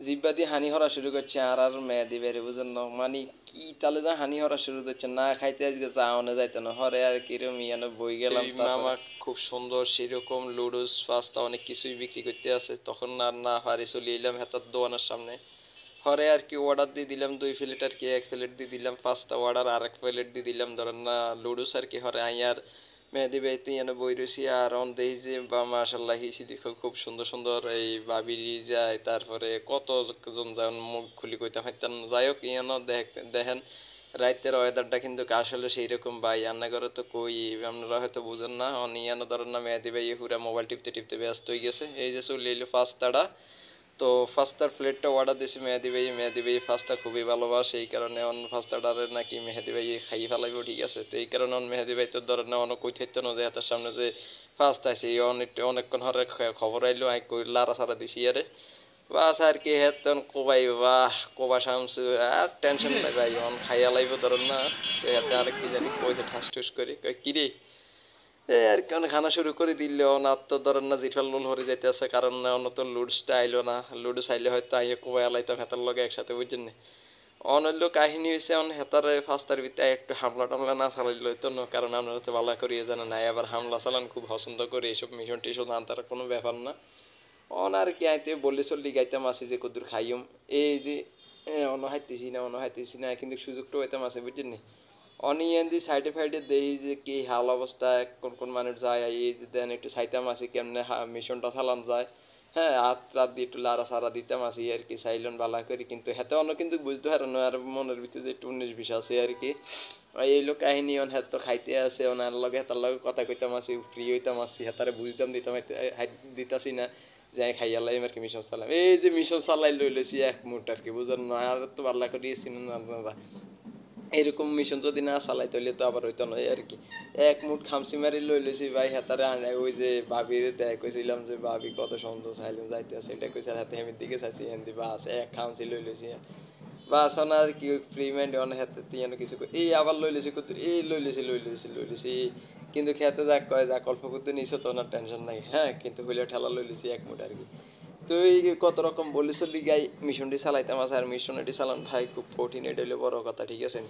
জিব্বা দিয়ে হানি হরা শুরু করছে আর মেয়াদি বেড়ে বুঝেন না মানে কি তাহলে যা হানি হরা শুরু করছে না খাইতে আজকে যাওয়ানো যাইতো না হরে আর কিরম ইয়ানো বই গেলাম মামা খুব সুন্দর সেরকম লুডুস পাস্তা অনেক কিছুই বিক্রি করতে আছে তখন আর না পারি চলে এলাম হেতার দোকানের সামনে হরে আর কি অর্ডার দিয়ে দিলাম 2 প্লেট আর কি 1 প্লেট দিয়ে দিলাম পাস্তা অর্ডার আর 1 প্লেট দিয়ে দিলাম ধরেন না লুডুস আর কি হরে আইয়ার মেহেদি ভাই তুই এনে বই রয়েছি আর অন দেখি যে বা মাশাল্লাহ হিসি দেখো খুব সুন্দর সুন্দর এই বাবির যায় তারপরে কতজন যেমন মুখ খুলি কইতে হইতেন যাই হোক ইয়ান দেখেন রাইতের ওয়েদারটা কিন্তু আসলে সেই রকম ভাই রান্না করে তো কই আপনারা হয়তো বুঝেন না ইয়ানো ধরেন না মেহেদি ভাই পুরা মোবাইল টিপতে টিপতে ব্যস্ত হয়ে গেছে এই যে চলে এলো পাস্তাটা তো পাস্তার প্লেটটা অর্ডার দিয়েছি মেহেদি ভাই পাস্তা খুবই ভালোবাসে এই কারণে অন পাস্তাটারে নাকি মেহেদি ভাই খাই ফেলাইব ঠিক আছে তো এই কারণে অন মেহেদি ভাই তো ধরেন না অনেক কই থাকতো না যে হাতের সামনে যে পাস্তা আছে অনেকক্ষণ হরে খবর আইলো আই কই লারা সারা দিছি আরে বাস আর কি হেতন কোবাই বাহ কোবা শামসু আর টেনশন নাই ভাই অন খাইয়া লাইব ধরেন না তো হাতে আর কি জানি কইতে ঠাস ঠুস করি কই কিরে এই আর কি খানা শুরু করে দিল না তো ধরেন না জিঠাল লোল হরে যাইতেছে কারণ অন্য তো লুডসটা আইলো না লুডস আইলে হয়তো আইয়ে কোবাই আলাইতাম হেতার লগে একসাথে বুঝছেন না অনৈল্য কাহিনী হয়েছে অন হেতার ফাস্তার ভিতরে একটু হামলা টামলা না চালাইলে হইতো না কারণ আপনারা তো ভালো করিয়ে জানেন না আবার হামলা চালান খুব পছন্দ করে এইসব মিশন টিশন আনতার কোনো ব্যাপার না অন আর কি আইতে বললে চললি গাইতাম আসি যে কদ্দুর খাইম এই যে অন্য হাইতেছি না কিন্তু সুযোগটা হইতাম আছে বুঝছেন নি অনিয়ন দি সাইডে ফাইডে দেই যে কি হাল অবস্থা কোন কোন মানুষ যায় এই যে দেন একটু সাইতাম আছে কেমনে মিশনটা চালান যায় হ্যাঁ রাত রাত দিয়ে একটু লারা সারা দিতাম আছি আর কি সাইলন বালা করি কিন্তু হেতে অন্য কিন্তু বুঝতে পারে না আর মনের ভিতরে যে একটু 19-20 আছে আর কি এই লোক কাহিনী অন হেত তো খাইতে আছে ওনার লগে হেতার লগে কথা কইতাম আছি ফ্রি হইতাম আছি হেতারে বুঝতাম দিতাম দিতাছি না যাই খাইয়ালাই আর কি মিশন চালাম এই যে মিশন চালাই লই লইছি এক মুঠ আর কি বুঝেন না আর তো বাল্লা করিয়েছি না আপনারা এরকম মিশন যদি না চালাই তাহলে তো আবার হইতো নয় আর কি এক মুঠ খামসি মারি লই লইছি ভাই হাতারে আনে ওই যে ভাবির দেখ কইছিলাম যে ভাবি কত সুন্দর চাইলাম যাইতে আছে এটা কইছে হাতে হেমির দিকে চাইছি হেন্দি বাস এক খামসি লই লইছি বাস আর কি ফ্রি মাইন্ড অন হাতে তিয়ান কিছু এই আবার লই লইছি কত এই লই লইছি কিন্তু খেতে যাক কয় যাক অল্প করতে নিছো তো না টেনশন নাই হ্যাঁ কিন্তু হইলে ঠেলা লই লইছি এক মুঠ আর কি তো এই কত রকম বলি চলি গাই মিশনটি চালাইতাম আছে আর মিশনটি চালান ভাই খুব কঠিন এটা হইলে বড় কথা ঠিক আছে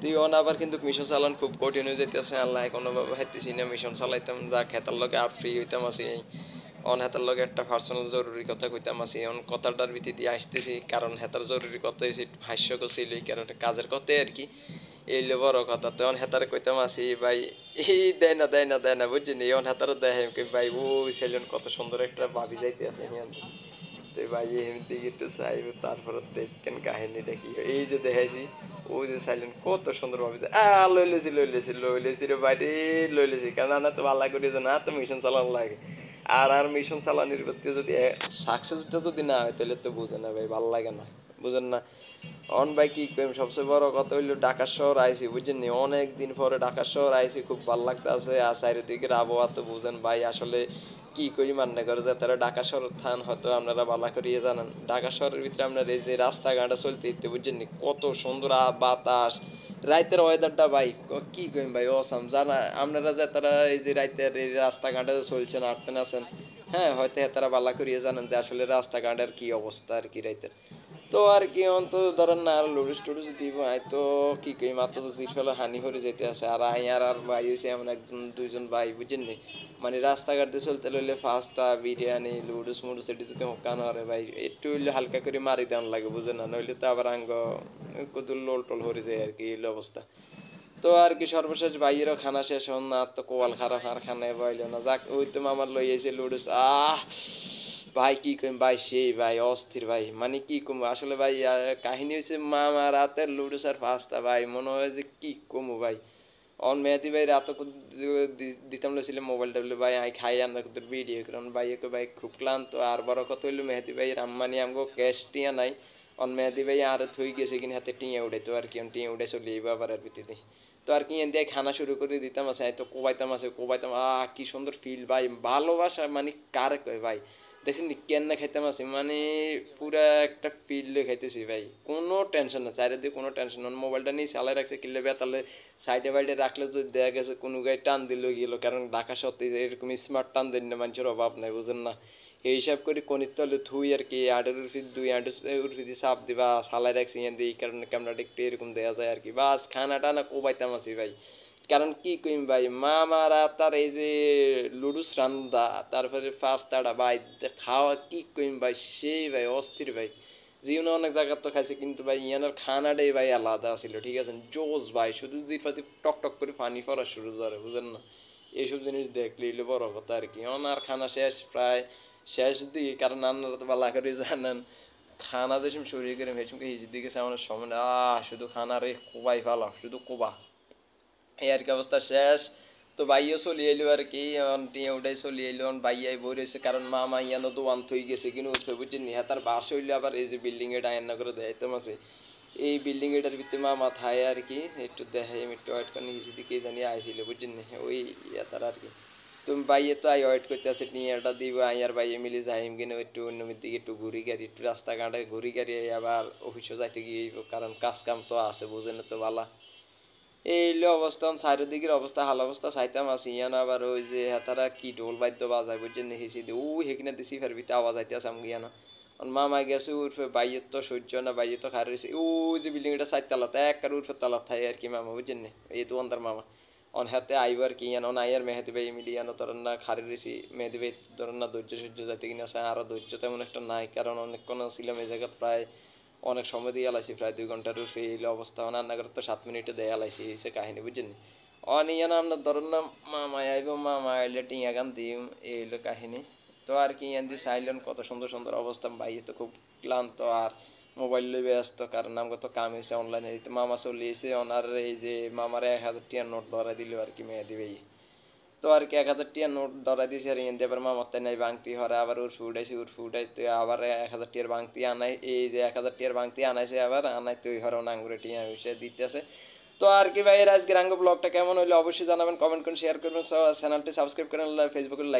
তুই অন আবার কিন্তু মিশন চালান খুব কঠিন হয়ে যাইতেছে আল্লাহ কোনোভাবে হাইতেছি না মিশন চালাইতাম যা খেতার লগে আর ফ্রি হইতাম আছি অন হাতার লগে একটা পার্সোনাল জরুরি কথা কইতাম আছি অন কথাটার ভিত্তি দিয়ে আসতেছি কারণ হেতার জরুরি কথা হয়েছে একটু হাস্য করছিল এই কারণে কাজের কথাই আর কি এই লো বড় কথা তো অন হেতারে কইতাম আছি ভাই এই দেয় না বুঝছেন অন হেতারও দেয় ভাই ওই ছেলেন কত সুন্দর একটা ভাবি যাইতে আছে তো ভাই এমনি একটু চাইব তারপরে দেখেন কাহিনীটা কি এই যে দেখাইছি ওই যে সাইলেন্ট কত সুন্দর ভাবে লইলেছি রে বাইরে লইলেছি কারণ না তো ভালো করে না তো মিশন চালানো লাগে আর মিশন চালানোর প্রতি যদি সাকসেসটা যদি না হয় তাহলে তো বুঝে না ভাই ভালো লাগে না বুঝেন না অন ভাই কি কইম সবচেয়ে বড় কথা হইলো ঢাকা শহর আইছি বুঝছেন নি অনেক দিন পরে ঢাকা শহর আইছি খুব ভালো লাগতেছে আর চারিদিকের আবহাওয়া তো বুঝেন ভাই আসলে কি করি মানে করে যে তারা ঢাকা শহর থান হয়তো আপনারা ভালো করিয়ে জানেন ঢাকা শহরের ভিতরে আপনার এই যে রাস্তাঘাটে চলতে ইতে বুঝছেন নি কত সুন্দর বাতাস রাইতের ওয়েদারটা ভাই কি কইম ভাই অসাম জানা আপনারা যে তারা এই যে রাইতের এই রাস্তাঘাটে চলছেন আটতেন আছেন হ্যাঁ হয়তো তারা ভালো করিয়ে জানেন যে আসলে রাস্তাঘাটের কি অবস্থা আর কি রাইতের তো আর কি অন্তত ধরেন না আর লুডুস টুডুস দিব আই তো কি কই মাত্র তো জিট ফেলা হানি হরে যেতে আছে আর আই আর ভাই হয়েছে এমন একজন দুইজন ভাই বুঝছেন নি মানে রাস্তাঘাট দিয়ে চলতে লইলে পাস্তা বিরিয়ানি লুডুস মুডুস এটি যদি হকান হরে ভাই একটু হইলে হালকা করে মারি দেওয়ান লাগে বুঝেন না নইলে তো আবার আঙ্গ কদুর লোল টোল হরে যায় আর কি এই অবস্থা তো আর কি সর্বশেষ ভাইয়েরও খানা শেষ হন না তো কোয়াল খারাপ আর খানায় বইল না যাক ওই তো মামার লই এসে লুডুস ভাই কি কম ভাই সেই ভাই অস্থির ভাই মানে কি কম আসলে ভাই কাহিনী হচ্ছে মামা রাতের লুডুস আর পাস্তা ভাই মনে হয় যে কি কমু ভাই অন মেহেদি ভাই রাত দিতাম লেছিলাম মোবাইল টেবিলে ভাই আই খাই আনার তোর ভিডিও কারণ ভাই ভাই খুব ক্লান্ত আর বড় কথা হইলো মেহেদি ভাই আম্মানি আমগো ক্যাশ টিয়া নাই অন মেহেদি ভাই আর থই গেছে কিনা হাতে টিয়া উঠে তো আর কি টিয়া উঠে চলে যাইব আবার আর ভিত্তিতে তো আর কি এন দিয়ে খানা শুরু করে দিতাম আছে তো কোবাইতাম কি সুন্দর ফিল ভাই ভালোবাসা মানে কারে কয় ভাই দেখেন কেন খাইতাম আছি মানে পুরা একটা ফিল্ডে খাইতেছি ভাই কোনো টেনশন না চারিদিকে কোনো টেনশন না মোবাইলটা নিয়ে চালাই রাখছে কিনলে বেতালে সাইডে বাইডে রাখলে যদি দেখা গেছে কোনো গায়ে টান দিল গেলো কারণ ঢাকা সত্যি এরকম স্মার্ট টান দেন না মানুষের অভাব নাই বুঝেন না এই হিসাব করে কনির তলে থুই আর কি আডের উর্ফি 2 আডের উর্ফি চাপ দিবা সালাই রাখছি এখান এই কারণে ক্যামেরাটা একটু এরকম দেওয়া যায় আর কি বাস খানাটা না কোবাইতাম আছি ভাই কারণ কি কইম ভাই মামারা তার এই যে লুডুস রান্দা তারপরে পাস্তাটা ভাই খাওয়া কি কইম ভাই সেই ভাই অস্থির ভাই জীবনে অনেক জায়গা তো খাইছে কিন্তু ভাই ইয়ানোর খানাটাই ভাই আলাদা ছিল ঠিক আছে জোস ভাই শুধু জিফাতি টক টক করে পানি পড়া শুরু করে বুঝেন না এইসব জিনিস দেখলে এলো বড় কথা আর কি ওনার খানা শেষ প্রায় শেষ দিকে কারণ রান্নারা তো ভালো করে জানেন খানা যে সময় শরীর করে মেশিনকে হিজির দিকে সামনের সময় শুধু খানা রে কোবাই ভালো শুধু কোবা এই আর কি অবস্থা শেষ তো বাইও চলি এলো আর কি টিয়া উঠাই চলি এলো বাইয়াই বই রয়েছে কারণ মামা ইয়ানো দোয়ান থই গেছে কিন্তু উঠে বুঝছি নিহাতার বাস হইলে আবার এই যে বিল্ডিং এটা আয়না করে দেয় তো মাসে এই বিল্ডিং এটার ভিতরে মামা থায় আর কি একটু দেখাই আমি একটু ওয়েট করে নিয়েছি দিকে জানিয়ে আইছিল বুঝছেন ওই ইয়াতার আর কি তুমি বাইয়ে তো আই ওয়েট করতে আছে টিয়াটা দিব আইয়ার বাইয়ে মিলে যাইম কিনে একটু অন্য দিকে একটু ঘুরি গাড়ি একটু রাস্তাঘাটে ঘুরি গাড়ি আবার অফিসে যাইতে গিয়ে কারণ কাজ কাম তো আছে বুঝেন তো বালা এই হলো অবস্থা চারিদিকের অবস্থা হাল অবস্থা চাইতাম আছি ইয়ান আবার ওই যে তারা কি ঢোল বাদ্য বাজায় বুঝছেন দেখেছি ওই হেকিনা দিছি ফের ভিতরে আওয়াজ আইতেছে আমি গিয়া না মামা গেছে উর্ফে বাইয়ের তো সহ্য না বাইয়ে তো খার রয়েছে ওই যে বিল্ডিং এটা চার তালাতে এক উর্ফে তালা থাই আর কি মামা বুঝছেন না এই তো অন্তার মামা অন হাতে আইবার কি ইয়ান অন আইয়ার মেহেদি ভাই মিলি ইয়ানো ধরেন না খারি রয়েছি মেহেদি ভাই ধরেন না ধৈর্য সহ্য যাতে কিনা আছে আরও ধৈর্য তেমন একটা নাই কারণ অনেকক্ষণ ছিলাম এই জায়গা প্রায় অনেক সময় দিয়ে আলাইছি প্রায় 2 ঘন্টার উপরে এই অবস্থা রান্না করে তো 7 মিনিটে দেয় আলাইছি এই সে কাহিনী বুঝছেন অনিয়ান আমরা ধরেন না মামা আইব মামা আইলে টিয়া গান দিম এই হলো কাহিনী তো আর কি ইয়ান দিয়ে চাইলেন কত সুন্দর সুন্দর অবস্থা ভাই তো খুব ক্লান্ত আর মোবাইল লই ব্যস্ত কারণ আমাকে তো কাম হয়েছে অনলাইনে মামা চলে এসে ওনার এই যে মামার 1000 টিয়া নোট ধরা দিল আর কি মেয়ে দিবে তো আর কি 1000 টিয়া নোট ধরা দিয়েছে আর এনতে আবার মামাতে নাই বাংতি হরে আবার উর্ফে উঠাইতে আবার 1000 টিয়ার বাংতি আনাই এই যে 1000 টিয়ার বাংতি আনাইছে আবার আনাই তুই হরে নাঙ্গুরে টিয়া হিসেবে দিতেছে তো আর কি ভাই আজকের আঙ্গ ব্লগটা কেমন হইলো অবশ্যই জানাবেন কমেন্ট করুন শেয়ার করবেন চ্যানেলটি সাবস্ক্রাইব করেন ফেসবুকে